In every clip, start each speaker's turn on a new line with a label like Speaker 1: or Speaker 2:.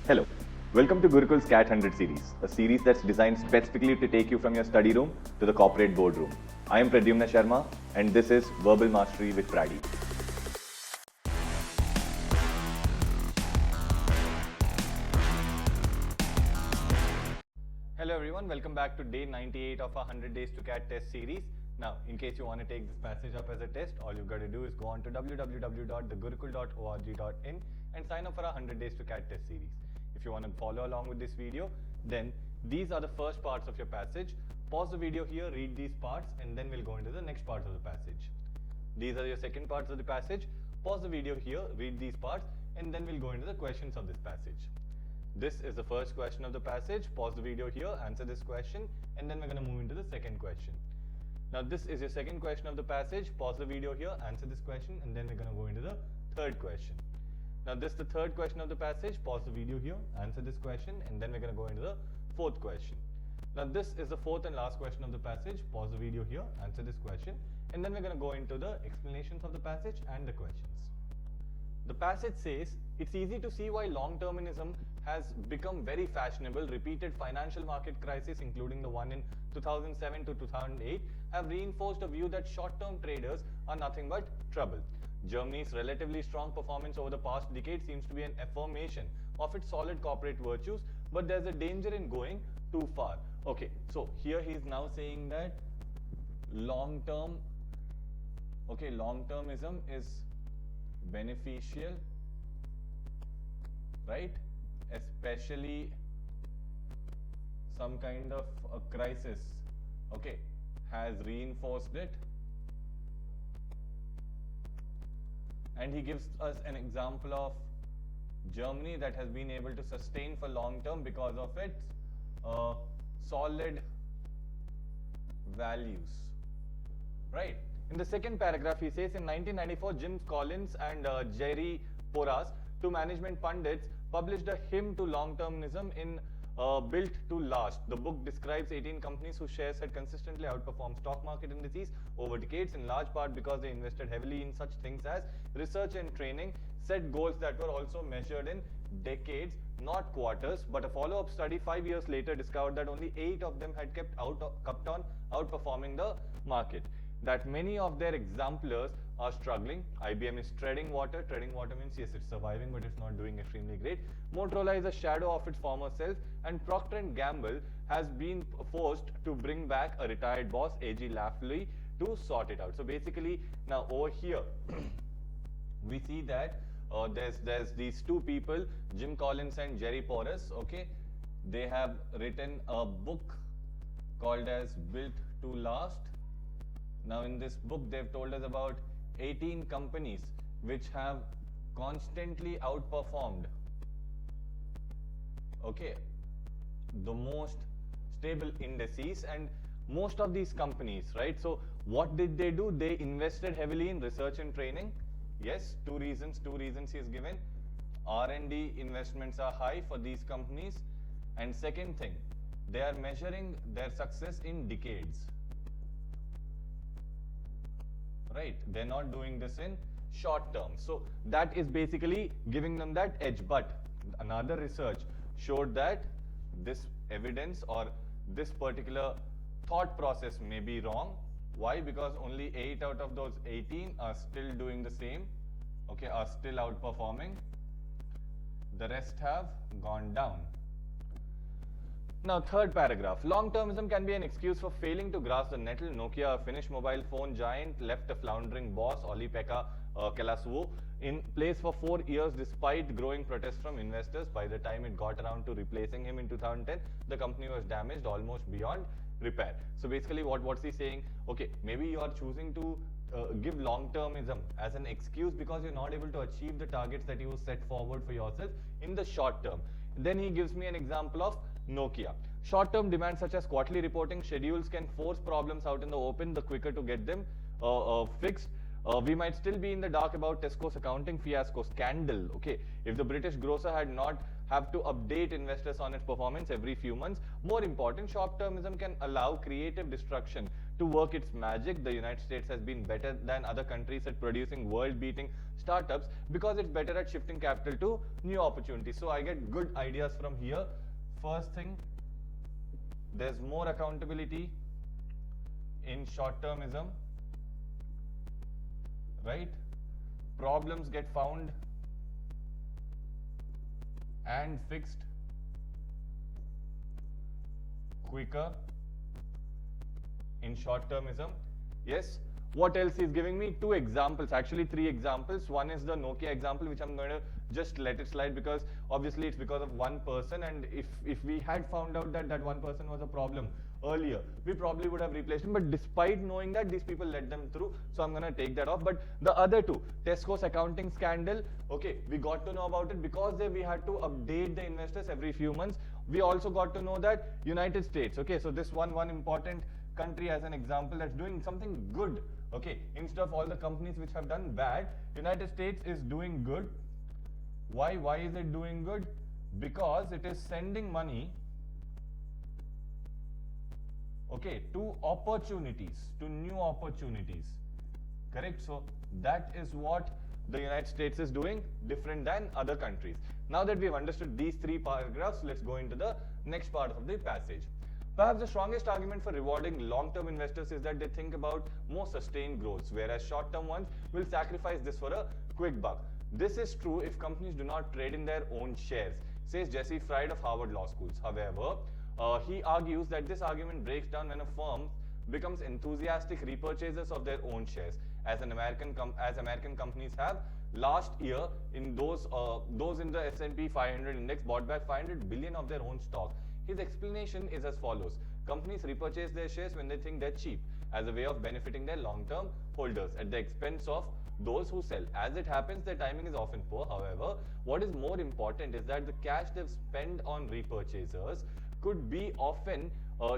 Speaker 1: Hello, welcome to Gurukul's CAT 100 series, a series that's designed specifically to take you from your study room to the corporate boardroom. I am Prady Sharma and this is Verbal Mastery with Prady. Hello everyone, welcome back to day 98 of our 100 days to CAT test series. Now, in case you want to take this passage up as a test, all you've got to do is go on to www.thegurukul.org.in and sign up for our 100 days to CAT test series. If you want to follow along with this video, then these are the first parts of your passage. Pause the video here, read these parts, and then we'll go into the next parts of the passage. These are your second parts of the passage. Pause the video here, read these parts, and then we'll go into the questions of this passage. This is the first question of the passage. Pause the video here, answer this question, and then we're going to move into the second question. Now this is your second question of the passage. Pause the video here, answer this question, and then we're going to go into the third question. Now this is the third question of the passage. Pause the video here, answer this question, and then we're going to go into the fourth question. Now this is the fourth and last question of the passage. Pause the video here, answer this question, and then we're going to go into the explanations of the passage and the questions. The passage says, it's easy to see why long-termism has become very fashionable. Repeated financial market crises, including the one in 2007 to 2008, have reinforced a view that short-term traders are nothing but trouble. Germany's relatively strong performance over the past decade seems to be an affirmation of its solid corporate virtues, but there's a danger in going too far. Okay, so here he's now saying that long-termism is beneficial, right? Especially some kind of a crisis, okay, has reinforced it. And he gives us an example of Germany that has been able to sustain for long term because of its solid values, right? In the second paragraph, he says, in 1994, Jim Collins and Jerry Porras, two management pundits, published a hymn to long-termism in Built to Last. The book describes 18 companies whose shares had consistently outperformed stock market indices over decades, in large part because they invested heavily in such things as research and training, set goals that were also measured in decades, not quarters. But a follow-up study 5 years later discovered that only 8 of them had kept on outperforming the market. That many of their exemplars are struggling. IBM is treading water. Treading water means yes, it's surviving, but it's not doing extremely great. Motorola is a shadow of its former self, and Procter & Gamble has been forced to bring back a retired boss, A.G. Lafley, to sort it out. So basically, now over here, we see that there's these two people, Jim Collins and Jerry Porras. Okay, they have written a book called as Built to Last. Now in this book, they've told us about 18 companies which have constantly outperformed, okay, the most stable indices, and most of these companies, right? So what did they do? They invested heavily in research and training. Yes, two reasons he has given. R&D investments are high for these companies, and second thing, they are measuring their success in decades. Right, they're not doing this in short term. So that is basically giving them that edge. But another research showed that this evidence or this particular thought process may be wrong. Why? Because only 8 out of those 18 are still doing the same, okay, are still outperforming. The rest have gone down. Now, third paragraph. Long-termism can be an excuse for failing to grasp the nettle. Nokia, a Finnish mobile phone giant, left a floundering boss, Olli-Pekka Kelasvuo, in place for 4 years despite growing protests from investors. By the time it got around to replacing him in 2010, the company was damaged almost beyond repair. So basically, what's he saying? Okay, maybe you are choosing to give long-termism as an excuse because you're not able to achieve the targets that you set forward for yourself in the short term. Then he gives me an example of Nokia. Short-term demands such as quarterly reporting schedules can force problems out in the open the quicker to get them fixed. We might still be in the dark about Tesco's accounting fiasco scandal. Okay, if the British grocer had not have to update investors on its performance every few months. More important, short-termism can allow creative destruction to work its magic. The United States has been better than other countries at producing world-beating startups because it's better at shifting capital to new opportunities. So I get good ideas from here. First thing, there's more accountability in short-termism, right? Problems get found and fixed quicker in short-termism. Yes. What else is giving me? Two examples, actually three examples. One is the Nokia example, which I'm going to just let it slide because obviously it's because of one person, and if we had found out that that one person was a problem earlier, we probably would have replaced him. But despite knowing that, these people let them through, so I'm going to take that off. But the other two, Tesco's accounting scandal, okay, we got to know about it because we had to update the investors every few months. We also got to know that United States, okay, so this one important country as an example that's doing something good, okay, instead of all the companies which have done bad, United States is doing good. Why is it doing good? Because it is sending money, okay, to opportunities, to new opportunities, correct? So that is what the United States is doing different than other countries. Now that we've understood these three paragraphs, let's go into the next part of the passage. Perhaps the strongest argument for rewarding long-term investors is that they think about more sustained growth, whereas short-term ones will sacrifice this for a quick buck. This is true if companies do not trade in their own shares, says Jesse Fried of Harvard Law Schools. However, he argues that this argument breaks down when a firm becomes enthusiastic repurchasers of their own shares, as American companies have. Last year, in those in the S&P 500 index bought back 500 billion of their own stock. His explanation is as follows. Companies repurchase their shares when they think they're cheap, as a way of benefiting their long-term holders at the expense of those who sell. As it happens, their timing is often poor. However, what is more important is that the cash they've spent on repurchasers could be often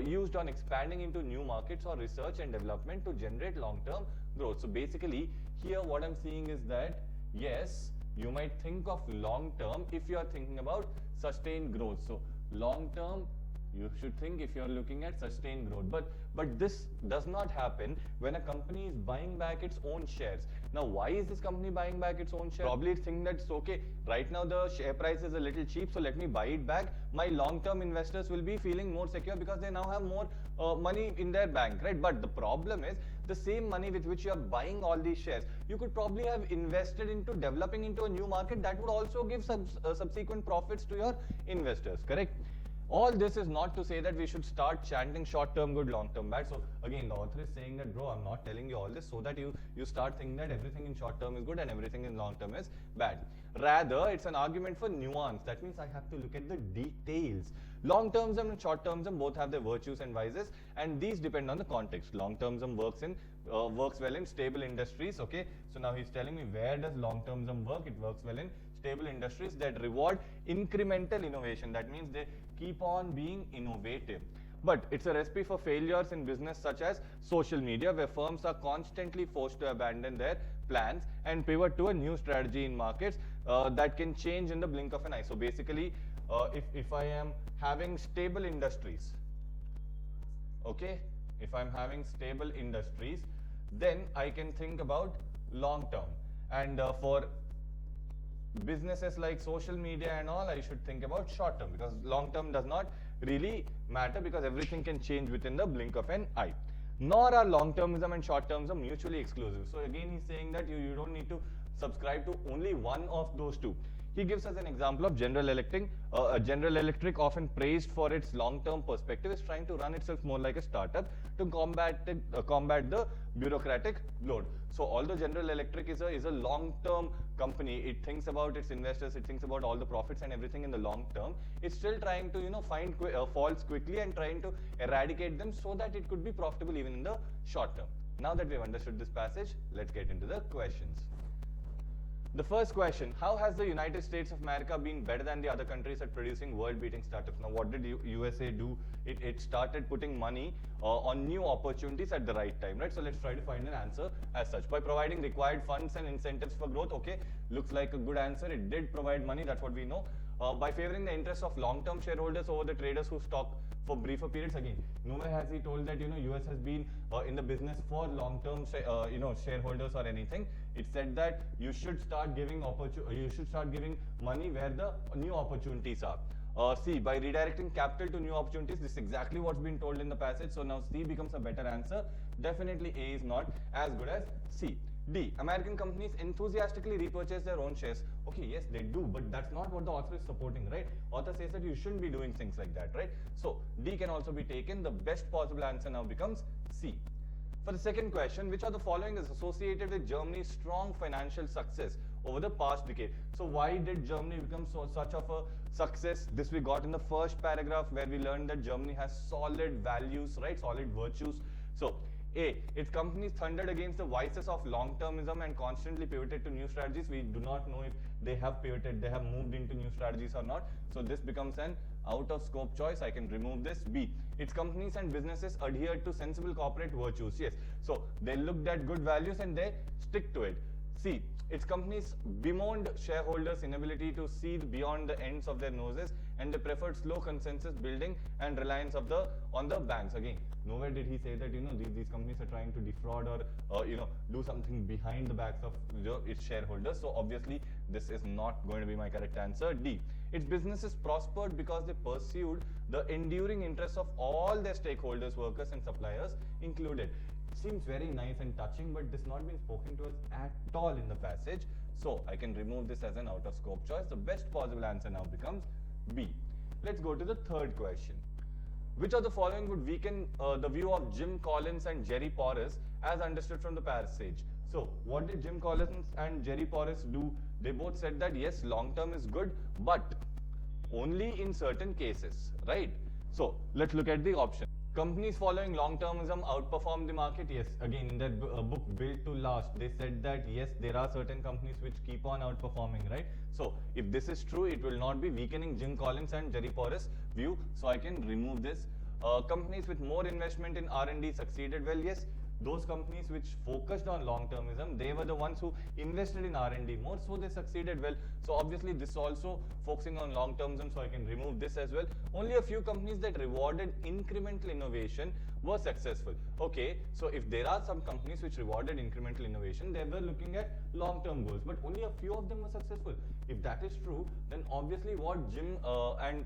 Speaker 1: used on expanding into new markets or research and development to generate long-term growth. So basically, here what I'm seeing is that, yes, you might think of long-term if you are thinking about sustained growth. So long-term, you should think if you're looking at sustained growth. But this does not happen when a company is buying back its own shares. Now, why is this company buying back its own shares? Probably it's thinking that's okay, right now the share price is a little cheap, so let me buy it back. My long-term investors will be feeling more secure because they now have more money in their bank, right? But the problem is, the same money with which you are buying all these shares, you could probably have invested into developing into a new market that would also give subsequent profits to your investors, correct? All this is not to say that we should start chanting short-term good, long-term bad. So again, the author is saying that, bro, I'm not telling you all this so that you start thinking that everything in short-term is good and everything in long-term is bad. Rather, it's an argument for nuance. That means I have to look at the details. Long-termism and short-termism both have their virtues and vices, and these depend on the context. Long-termism works well in stable industries. Okay, so now he's telling me, where does long-termism work? It works well in stable industries that reward incremental innovation. That means they keep on being innovative. But it's a recipe for failures in business such as social media, where firms are constantly forced to abandon their plans and pivot to a new strategy in markets that can change in the blink of an eye. So basically, if I am having stable industries, okay, if I'm having stable industries, then I can think about long term. And for businesses like social media and all, I should think about short term, because long term does not really matter because everything can change within the blink of an eye. Nor are long-termism and short-termism mutually exclusive. So again, he's saying that you don't need to subscribe to only one of those two. He gives us an example of General Electric. General Electric, often praised for its long-term perspective, is trying to run itself more like a startup to combat the bureaucratic load. So although General Electric is a long-term company, it thinks about its investors, it thinks about all the profits and everything in the long term. It's still trying to find faults quickly and trying to eradicate them so that it could be profitable even in the short term. Now that we've understood this passage, let's get into the questions. The first question, how has the United States of America been better than the other countries at producing world-beating startups? Now, what did USA do? It started putting money on new opportunities at the right time, right? So let's try to find an answer as such. By providing required funds and incentives for growth, okay, looks like a good answer. It did provide money, that's what we know. by favoring the interests of long-term shareholders over the traders who stock for briefer periods. Again, nowhere has he told that US has been in the business for long-term shareholders or anything. It said that you should start giving money where the new opportunities are. C, by redirecting capital to new opportunities. This is exactly what's been told in the passage. So now C becomes a better answer. Definitely A is not as good as C. D, American companies enthusiastically repurchase their own shares. Okay, yes, they do, but that's not what the author is supporting, right? Author says that you shouldn't be doing things like that, right? So D can also be taken. The best possible answer now becomes C. For the second question, which of the following is associated with Germany's strong financial success over the past decade? So why did Germany become such of a success? This we got in the first paragraph, where we learned that Germany has solid values, right? Solid virtues. So A, its companies thundered against the vices of long-termism and constantly pivoted to new strategies. We do not know if they have pivoted, they have moved into new strategies or not. So this becomes an out-of-scope choice. I can remove this. B, its companies and businesses adhered to sensible corporate virtues. Yes, so they looked at good values and they stick to it. C, its companies bemoaned shareholders' inability to see beyond the ends of their noses, and they preferred slow consensus building and reliance on the banks. Again, nowhere did he say that these companies are trying to defraud or do something behind the backs of its shareholders. So obviously this is not going to be my correct answer. D, its businesses prospered because they pursued the enduring interests of all their stakeholders, workers and suppliers included. Seems very nice and touching, but this not been spoken to us at all in the passage. So I can remove this as an out-of-scope choice. The best possible answer now becomes B. Let's go to the third question. Which of the following would weaken the view of Jim Collins and Jerry Porras as understood from the passage? So what did Jim Collins and Jerry Porras do? They both said that yes, long term is good, but only in certain cases, right? So let's look at the option. Companies following long-termism outperform the market. Yes, again in that book Built to Last, they said that yes, there are certain companies which keep on outperforming, right? So if this is true, it will not be weakening Jim Collins and Jerry Porras' view. So I can remove this. Companies with more investment in R&D succeeded well. Yes, those companies which focused on long-termism, they were the ones who invested in R&D more, so they succeeded well. So obviously this also focusing on long-termism, so I can remove this as well. Only a few companies that rewarded incremental innovation were successful. Okay, so if there are some companies which rewarded incremental innovation, they were looking at long-term goals, but only a few of them were successful. If that is true, then obviously what Jim and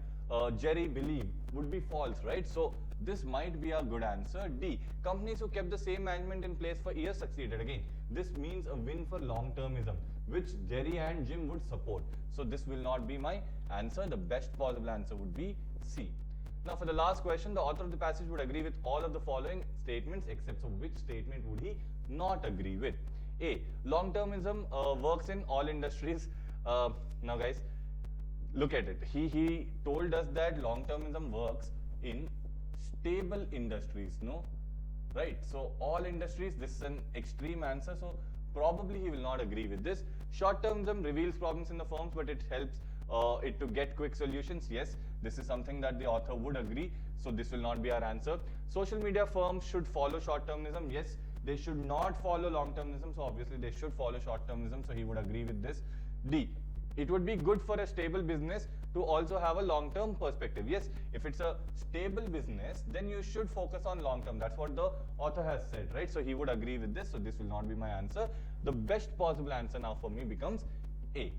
Speaker 1: Jerry believe would be false, right? So this might be a good answer. D, companies who kept the same management in place for years succeeded. Again, this means a win for long-termism, which Jerry and Jim would support. So this will not be my answer. The best possible answer would be C. Now for the last question, the author of the passage would agree with all of the following statements, except for which statement would he not agree with? A, long-termism works in all industries. Now guys, look at it. He told us that long-termism works in stable industries, no? Right? So all industries, this is an extreme answer. So probably he will not agree with this. Short-termism reveals problems in the firms, but it helps it to get quick solutions. Yes, this is something that the author would agree. So this will not be our answer. Social media firms should follow short-termism. Yes, they should not follow long-termism. So obviously they should follow short-termism. So he would agree with this. D, it would be good for a stable business to also have a long-term perspective. Yes, if it's a stable business, then you should focus on long-term. That's what the author has said, right? So he would agree with this. So this will not be my answer. The best possible answer now for me becomes A.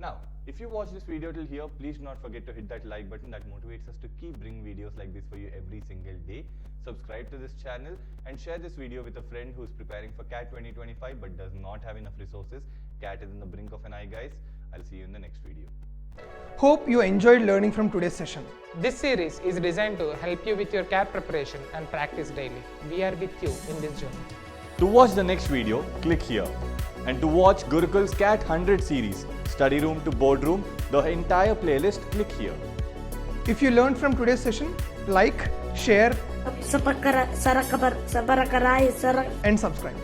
Speaker 1: Now, if you watch this video till here, please do not forget to hit that like button. That motivates us to keep bringing videos like this for you every single day. Subscribe to this channel and share this video with a friend who is preparing for CAT 2025 but does not have enough resources. CAT is in the brink of an eye, guys. I'll see you in the next video.
Speaker 2: Hope you enjoyed learning from today's session.
Speaker 3: This series is designed to help you with your CAT preparation and practice daily. We are with you in this journey.
Speaker 1: To watch the next video, click here. And to watch Gurukul's CAT 100 series, study room to boardroom, the entire playlist, click here.
Speaker 2: If you learned from today's session, like, share, and subscribe.